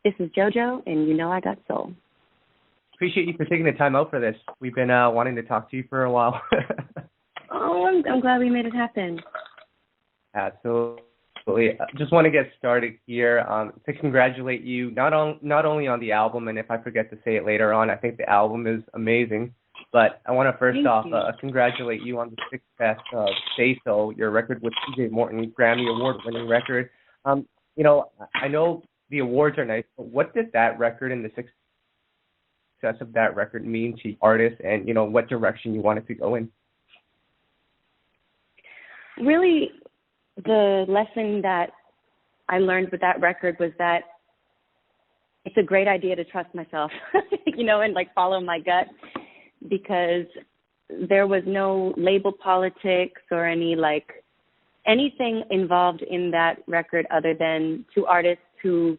This is JoJo, and you know I got soul. Appreciate you for taking the time out for this. We've been wanting to talk to you for a while. I'm glad we made it happen. Absolutely. Just want to get started here to congratulate you not only on the album, and if I forget to say it later on, I think the album is amazing. But I want to first off congratulate you on the success of Say So, your record with TJ Morton, Grammy Award-winning record. I know the awards are nice, but what did that record and the success of that record mean to artists, and what direction you wanted to go in? Really, the lesson that I learned with that record was that it's a great idea to trust myself, and follow my gut, because there was no label politics or anything involved in that record other than two artists who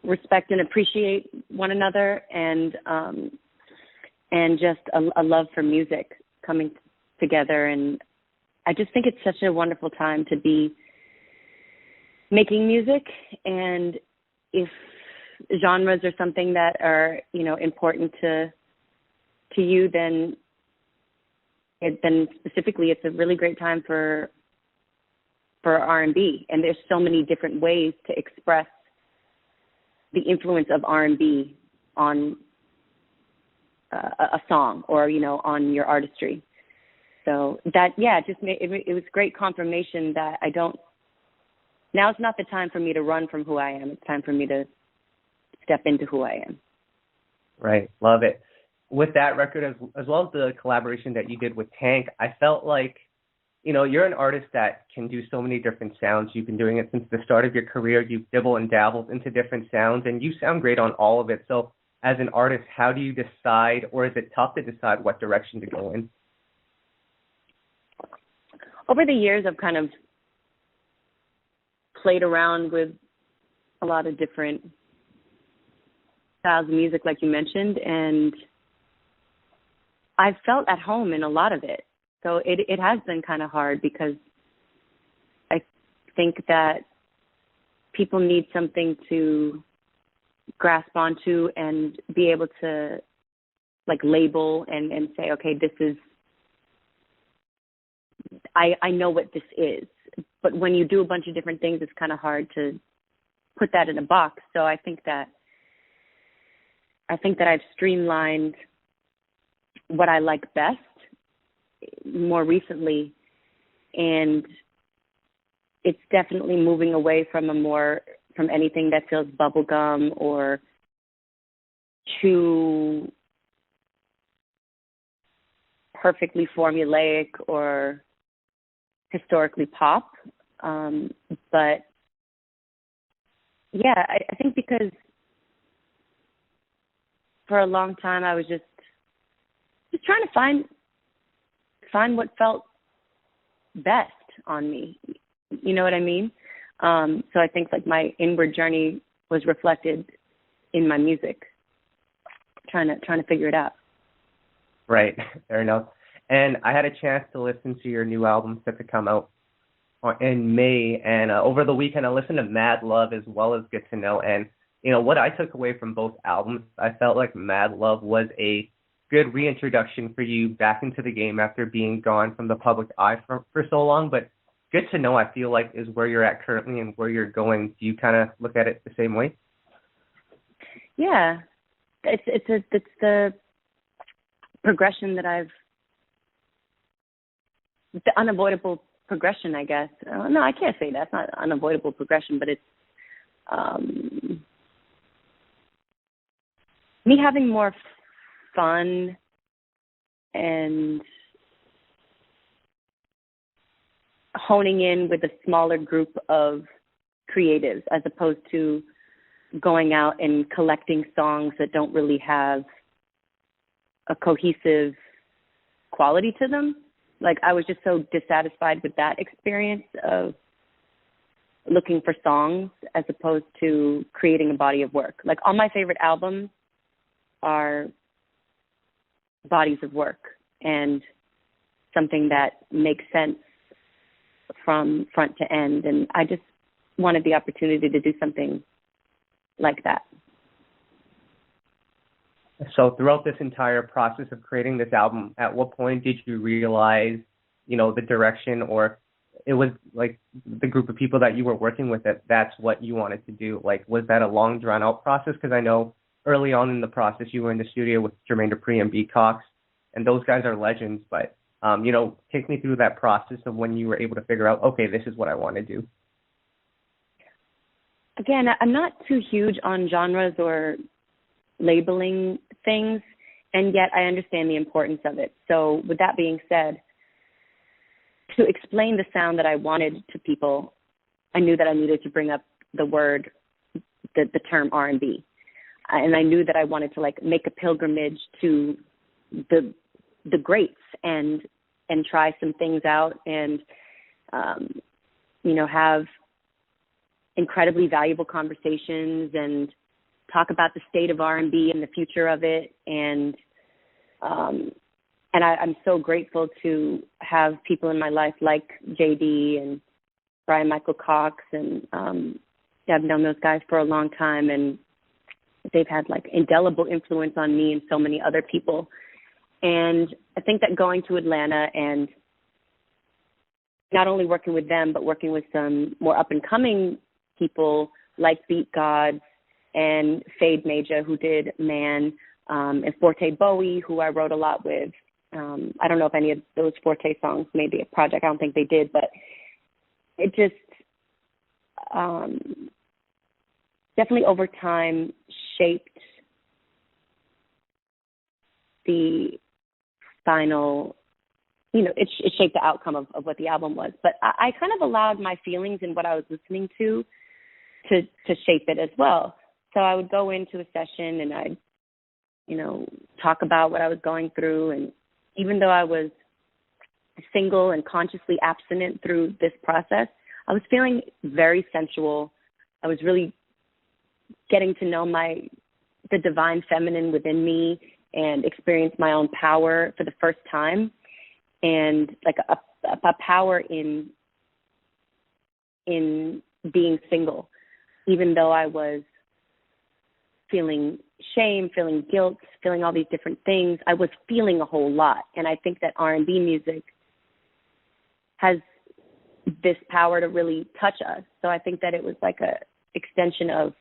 respect and appreciate one another, and just a love for music coming together. And I just think it's such a wonderful time to be making music. And if genres are something that are, important to you, then specifically it's a really great time for R&B. And there's so many different ways to express the influence of R&B on a song or, on your artistry. So that, it was great confirmation that now it's not the time for me to run from who I am. It's time for me to step into who I am. Right. Love it. With that record, as well as the collaboration that you did with Tank, I felt like, you're an artist that can do so many different sounds. You've been doing it since the start of your career. You've dibbled and dabbled into different sounds, and you sound great on all of it. So as an artist, how do you decide, or is it tough to decide what direction to go in? Over the years, I've kind of played around with a lot of different styles of music, like you mentioned, and I've felt at home in a lot of it. So it has been kind of hard, because I think that people need something to grasp onto and be able to label and say, okay, this is, I know what this is. But when you do a bunch of different things, it's kind of hard to put that in a box. So I think that I've streamlined what I like best more recently, and it's definitely moving away from anything that feels bubblegum or too perfectly formulaic or historically pop. But yeah, I think because for a long time I was just trying to find what felt best on me. You know what I mean? So I think my inward journey was reflected in my music, trying to figure it out. Right. Fair enough. And I had a chance to listen to your new album set to come out in May, and over the weekend I listened to Mad Love as well as Get to Know. And what I took away from both albums, I felt like Mad Love was a good reintroduction for you back into the game after being gone from the public eye for so long. But Good to Know, I feel like, is where you're at currently and where you're going. Do you kind of look at it the same way? Yeah, it's the progression that the unavoidable progression, I guess. No, I can't say that. It's not unavoidable progression, but it's me having more fun and honing in with a smaller group of creatives, as opposed to going out and collecting songs that don't really have a cohesive quality to them. I was just so dissatisfied with that experience of looking for songs as opposed to creating a body of work. All my favorite albums are bodies of work and something that makes sense from front to end. And I just wanted the opportunity to do something like that. So throughout this entire process of creating this album, at what point did you realize, the direction, or it was like the group of people that you were working with, that's what you wanted to do? Like, was that a long drawn out process? Because I know early on in the process you were in the studio with Jermaine Dupri and B. Cox, and those guys are legends. But take me through that process of when you were able to figure out, okay, this is what I want to do. Again, I'm not too huge on genres or labeling things, and yet I understand the importance of it. So with that being said, to explain the sound that I wanted to people, I knew that I needed to bring up the term R&B. And I knew that I wanted to make a pilgrimage to the greats and try some things out and have incredibly valuable conversations and talk about the state of R&B and the future of it. And I'm so grateful to have people in my life like JD and Brian Michael Cox, and I've known those guys for a long time, and they've had indelible influence on me and so many other people. And I think that going to Atlanta and not only working with them, but working with some more up-and-coming people like Beat Gods and Fade Major, who did Man, and Forte Bowie, who I wrote a lot with. I don't know if any of those Forte songs made the project. I don't think they did, but it just definitely over time shaped the final, it shaped the outcome of what the album was. But I kind of allowed my feelings and what I was listening to shape it as well. So I would go into a session and I'd, talk about what I was going through. And even though I was single and consciously abstinent through this process, I was feeling very sensual. I was really getting to know the divine feminine within me and experience my own power for the first time, and a power in being single, even though I was feeling shame, feeling guilt, feeling all these different things. I was feeling a whole lot, and I think that R&B music has this power to really touch us. So I think that it was like a extension of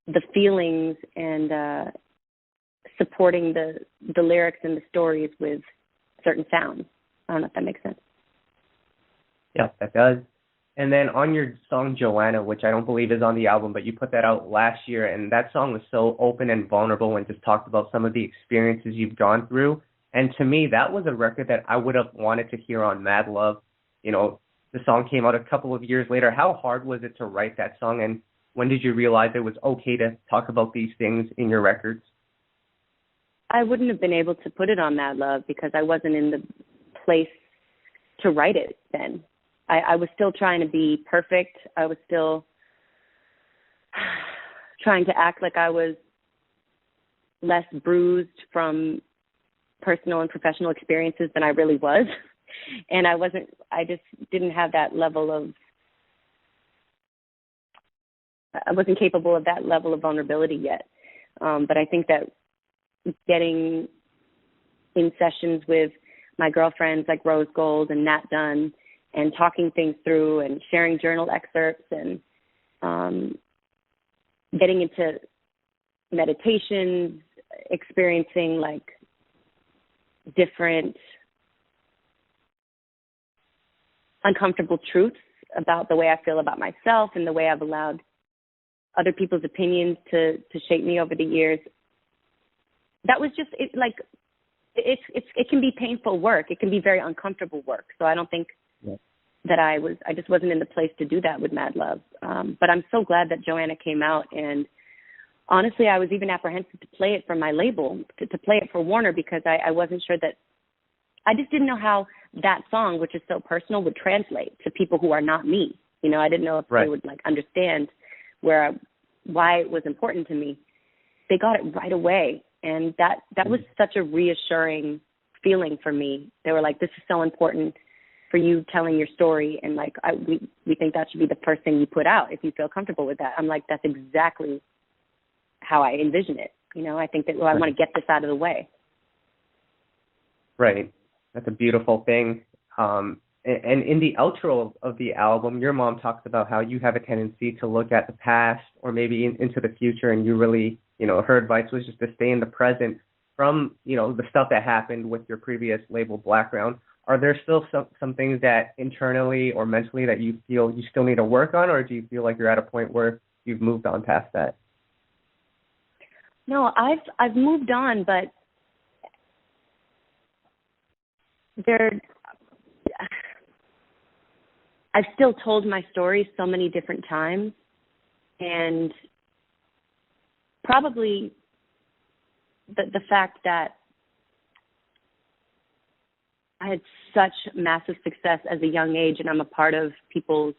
the feelings and supporting the lyrics and the stories with certain sounds. I don't know if that makes sense. Yeah, that does. And then on your song Johanna, which I don't believe is on the album, but you put that out last year, and that song was so open and vulnerable and just talked about some of the experiences you've gone through. And to me, that was a record that I would have wanted to hear on Mad Love. The song came out a couple of years later. How hard was it to write that song, and when did you realize it was okay to talk about these things in your records? I wouldn't have been able to put it on Mad Love because I wasn't in the place to write it then. I was still trying to be perfect. I was still trying to act like I was less bruised from personal and professional experiences than I really was. And I just didn't have that level of, I wasn't capable of that level of vulnerability yet. But I think that getting in sessions with my girlfriends like Rose Gold and Nat Dunn and talking things through and sharing journal excerpts and getting into meditations, experiencing different uncomfortable truths about the way I feel about myself and the way I've allowed other people's opinions to shape me over the years. That was just it can be painful work. It can be very uncomfortable work. So I don't think that I just wasn't in the place to do that with Mad Love. But I'm so glad that Johanna came out, and honestly, I was even apprehensive to play it for my label, to play it for Warner, because I wasn't sure that, I just didn't know how that song, which is so personal, would translate to people who are not me. I didn't know if they would understand why it was important to me. They got it right away. And that was such a reassuring feeling for me. They were like, this is so important. for you telling your story, and like we think that should be the first thing you put out if you feel comfortable with that. I'm like, that's exactly how I envision it. You know, I think that I want to get this out of the way. Right. That's a beautiful thing. And in the outro of the album, your mom talks about how you have a tendency to look at the past or maybe into the future, and you really, you know, her advice was just to stay in the present from, you know, the stuff that happened with your previous label background. Are there still some things that internally or mentally that you feel you still need to work on, or do you feel like you're at a point where you've moved on past that? No, I've moved on, but I've still told my story so many different times, and probably the fact that I had such massive success as a young age, and I'm a part of people's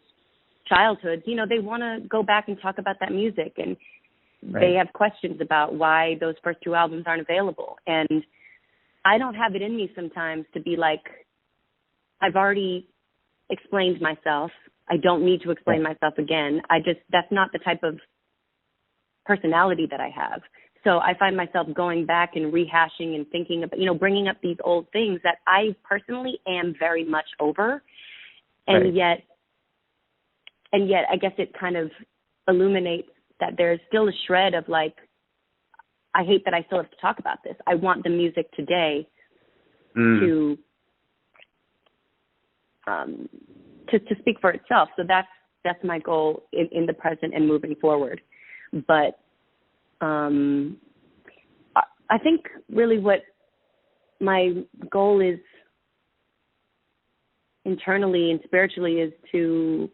childhoods, you know, they want to go back and talk about that music, and they have questions about why those first two albums aren't available. And I don't have it in me sometimes to be like, I've already explained myself. I don't need to explain myself again. That's not the type of personality that I have. So I find myself going back and rehashing and thinking about, you know, bringing up these old things that I personally am very much over. And yet I guess it kind of illuminates that there's still a shred of like, I hate that I still have to talk about this. I want the music today to speak for itself. So that's my goal in the present and moving forward. But I think really what my goal is internally and spiritually is to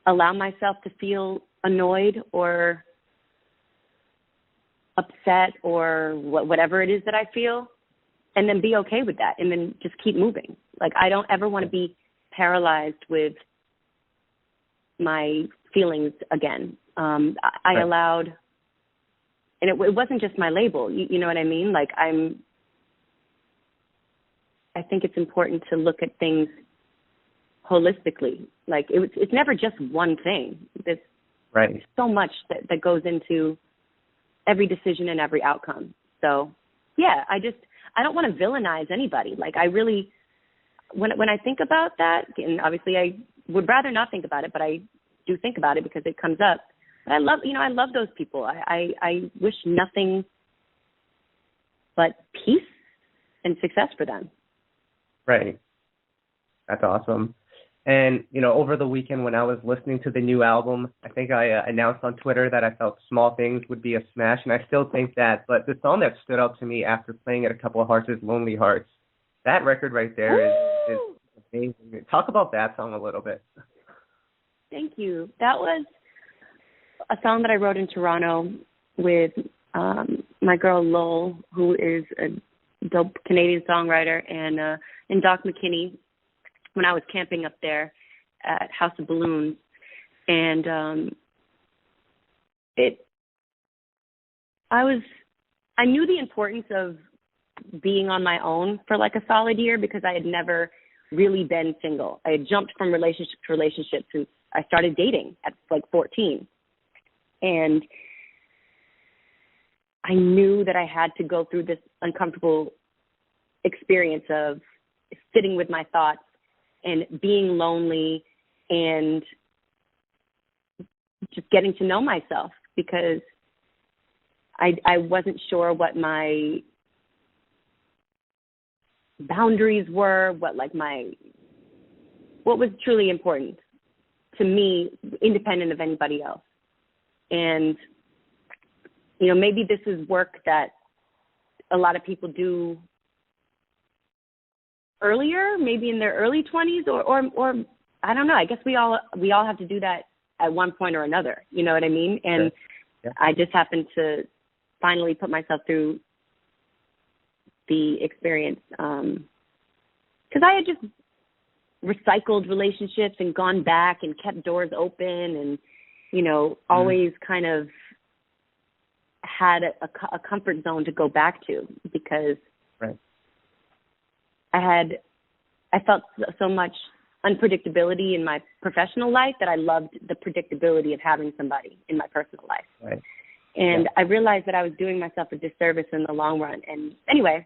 allow myself to feel annoyed or upset or whatever it is that I feel, and then be okay with that, and then just keep moving. Like, I don't ever want to be paralyzed with my feelings again. I allowed, and it wasn't just my label, you know what I mean? Like, I think it's important to look at things holistically. Like, it's never just one thing. There's so much that goes into every decision and every outcome. So, yeah, I don't want to villainize anybody. Like, I really, when I think about that, and obviously I would rather not think about it, but I do think about it because it comes up. But I love those people. I wish nothing but peace and success for them. Right. That's awesome. And, you know, over the weekend when I was listening to the new album, I think I announced on Twitter that I felt Small Things would be a smash, and I still think that. But the song that stood out to me after playing it a couple of hearts is Lonely Hearts. That record right there is amazing. Talk about that song a little bit. Thank you. That was a song that I wrote in Toronto with my girl Lowell, who is a dope Canadian songwriter, and Doc McKinney, when I was camping up there at House of Balloons. And I knew the importance of being on my own for like a solid year because I had never really been single. I had jumped from relationship to relationship since I started dating at like 14. And I knew that I had to go through this uncomfortable experience of sitting with my thoughts and being lonely and just getting to know myself, because I wasn't sure what my boundaries were, what was truly important to me, independent of anybody else. And, you know, maybe this is work that a lot of people do earlier, maybe in their early 20s, or I don't know. I guess we all have to do that at one point or another. You know what I mean? And I just happened to finally put myself through the experience because I had just recycled relationships and gone back and kept doors open and, you know, always kind of had a comfort zone to go back to because I had I felt so much unpredictability in my professional life that I loved the predictability of having somebody in my personal life. Right. And Yeah. I realized that I was doing myself a disservice in the long run. And anyway,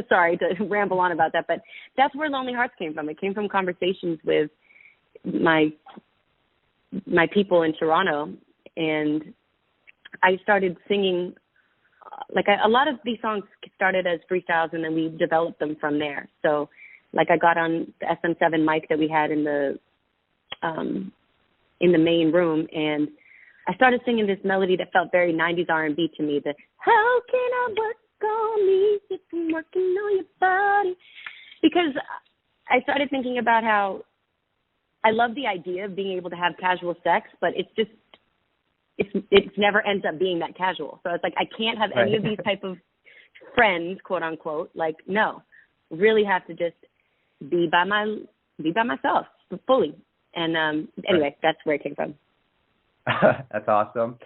sorry to ramble on about that, but that's where Lonely Hearts came from. It came from conversations with my people in Toronto, and I started singing. A lot of these songs started as freestyles, and then we developed them from there. So, like, I got on the SM7 mic that we had in the main room, and I started singing this melody that felt very 90s R&B to me. The how can I work on me if I'm working on your body? Because I started thinking about how I love the idea of being able to have casual sex, but it never ends up being that casual. So it's like I can't have any of these type of friends, quote unquote. Like, no, really have to just be by myself fully. And anyway, that's where it came from. That's awesome.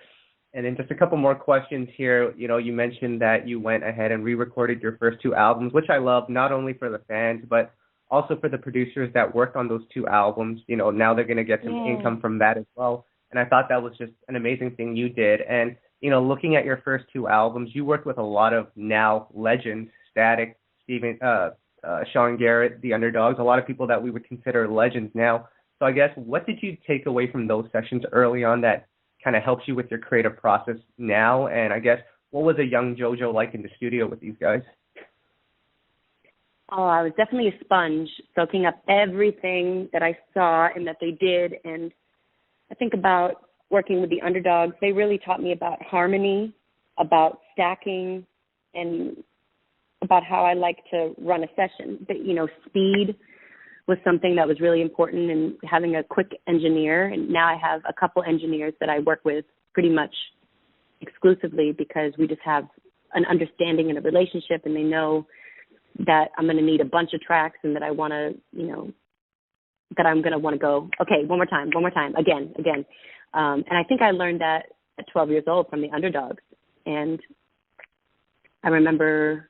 And then just a couple more questions here. You know, you mentioned that you went ahead and re-recorded your first 2 albums, which I love, not only for the fans, but also for the producers that worked on those 2 albums. You know, now they're going to get some income from that as well. And I thought that was just an amazing thing you did. And, you know, looking at your first 2 albums, you worked with a lot of now legends, Static, Sean Garrett, The Underdogs, a lot of people that we would consider legends now. So I guess, what did you take away from those sessions early on that kind of helps you with your creative process now? And I guess, what was a young JoJo like in the studio with these guys? Oh, I was definitely a sponge, soaking up everything that I saw and that they did. And I think about working with The Underdogs. They really taught me about harmony, about stacking, and about how I like to run a session. But, you know, speed was something that was really important, and having a quick engineer. And now I have a couple engineers that I work with pretty much exclusively because we just have an understanding and a relationship, and they know that I'm going to need a bunch of tracks and that I want to, you know, that I'm going to want to go, okay, one more time, again. And I think I learned that at 12 years old from The Underdogs. And I remember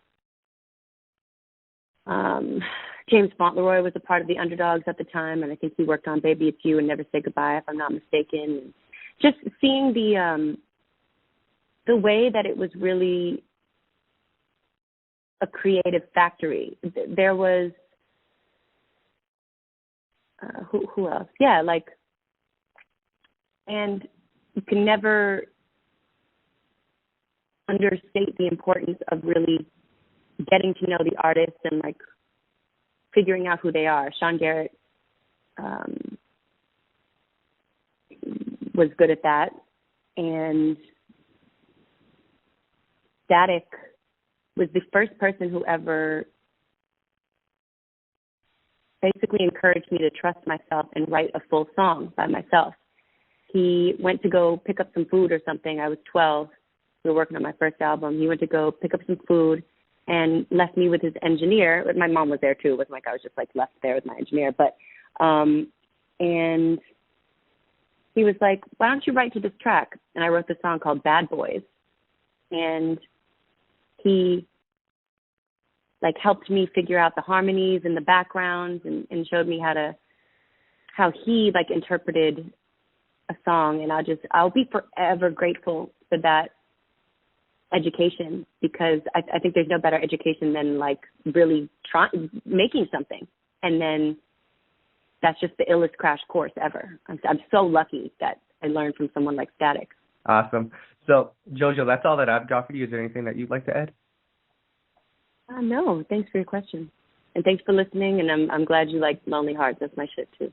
James Fauntleroy was a part of The Underdogs at the time, and I think he worked on Baby It's You and Never Say Goodbye, if I'm not mistaken. And just seeing the way that it was really a creative factory. There was who else? Yeah, like, and you can never understate the importance of really getting to know the artists and like figuring out who they are. Sean Garrett was good at that, and Static was the first person who ever basically encouraged me to trust myself and write a full song by myself. He went to go pick up some food or something. I was 12. We were working on my first album. He went to go pick up some food and left me with his engineer. My mom was there too. It wasn't like I was just like left there with my engineer. But and he was like, why don't you write to this track? And I wrote this song called Bad Boys. And he like helped me figure out the harmonies and the backgrounds and showed me how he like interpreted a song. And I'll be forever grateful for that education, because I think there's no better education than like really making something. And then that's just the illest crash course ever. I'm so lucky that I learned from someone like Static. Awesome. So, JoJo, that's all that I've got for you. Is there anything that you'd like to add? No, thanks for your question. And thanks for listening, and I'm glad you like Lonely Hearts. That's my shit, too.